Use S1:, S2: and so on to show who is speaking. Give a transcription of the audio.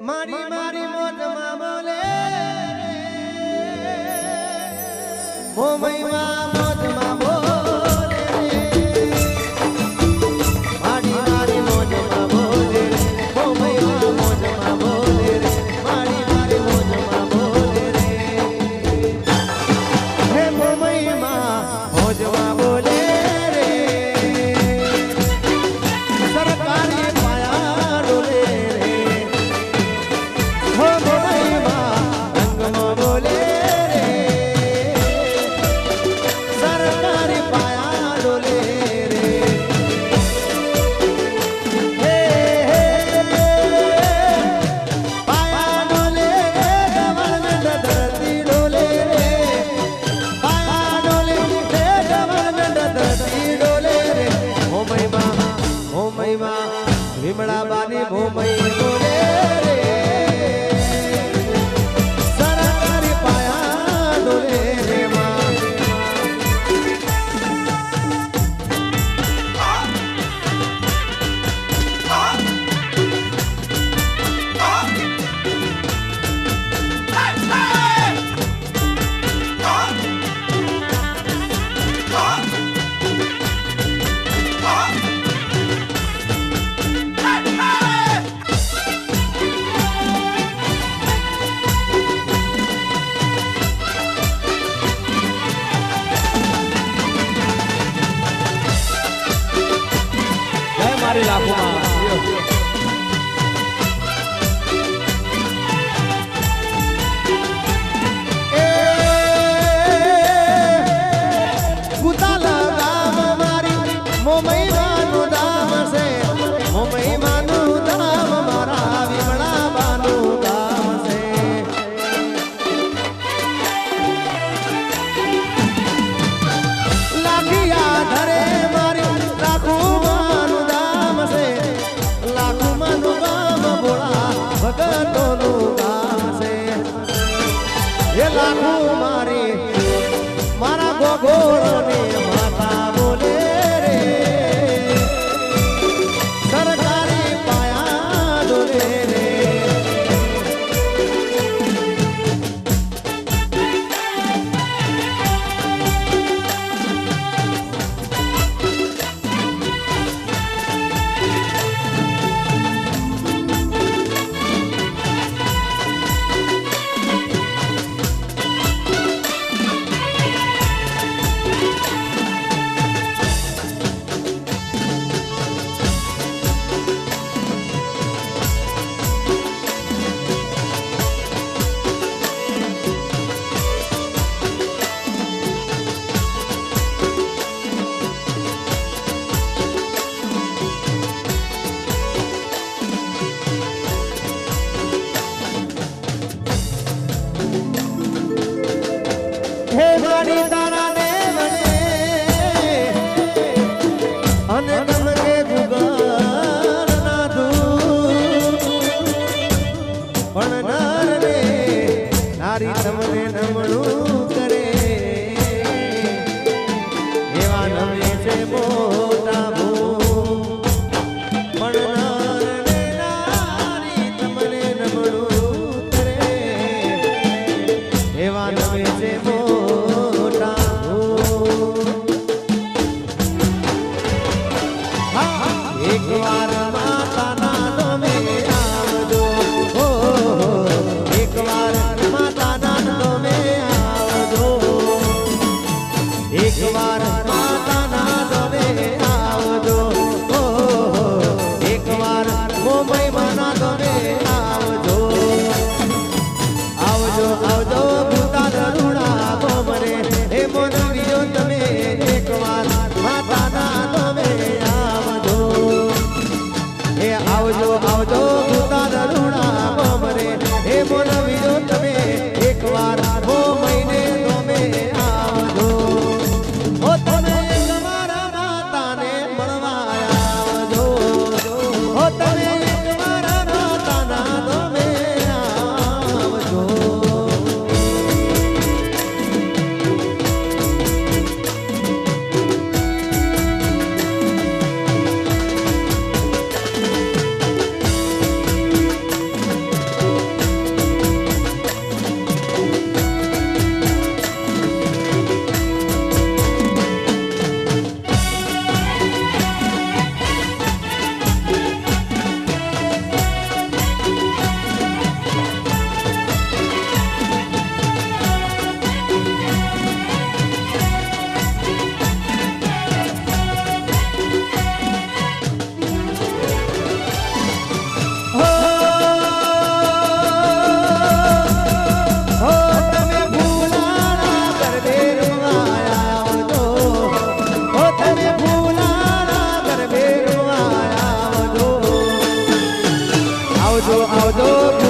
S1: મારી મારી મોજમાં બોલે ઓ મહિમા મોજમાં બોલે મારી મારી મોજમાં બોલે ઓ મહિમા મોજમાં બોલે મારી મારી મોજમાં બોલે હે ઓ મહિમા મોજમાં બોલે રે સરકારી પાયા ડોલે રે હો મહિમા રંગમાં બોલે સરકારી પાયા ડોલે રે હે પાયા ડોલે ગવર્મેન્ટ ધરતી ડોલે રે પાયા ડોલે ગવર્મેન્ટ ધરતી ડોલે રે હો મહિમા વિમળા બાની હો મહિમા બોલે રે સરકારી પાયા ડોલે રે માં મારી લાખોમાં કુતાલ ગામ મારી મોમૈયાનું ધામ છે મોમૈયાનું ધામ મારા વિમળા બાનું ગામ છે લાખિયા ધરે મારી લાખોમાંનું ધામ છે લાખોમાંનું ગામ ભોળા ભગતોનું ગામ છે એ લાખો મારી મારા ગોગોળને માતા બોલે રે સરકારી પાયા ડોલે રે હે મારી તારા ને મને અને તમને ગુગર ના દૂર પણ નર રે નારી તમને નમણું કરે એવા નમે છે મોટા ભૂ પણ નર રે નારી તમને નમણું કરે એવા નમે છે એક વાર માતાના નમે આવજો હો એક વાર માતાના નમે આવજો એક વાર માતાના નમે આવજો હો એક વાર મોમૈયાના નમે આવજો આવજો આવજો ભૂતા દરુણા બોમરે હે મોનવીઓ તમે એક વાર માતાના નમે આવજો આવજો ભૂતા દરુણા બોમરે હે મોનવીઓ તમે એક વાર હો મહિને તમે આવજો હો તમે તમારા માતાને મળવા આવજો હો તમે તમારા માતાના આવજો આવજો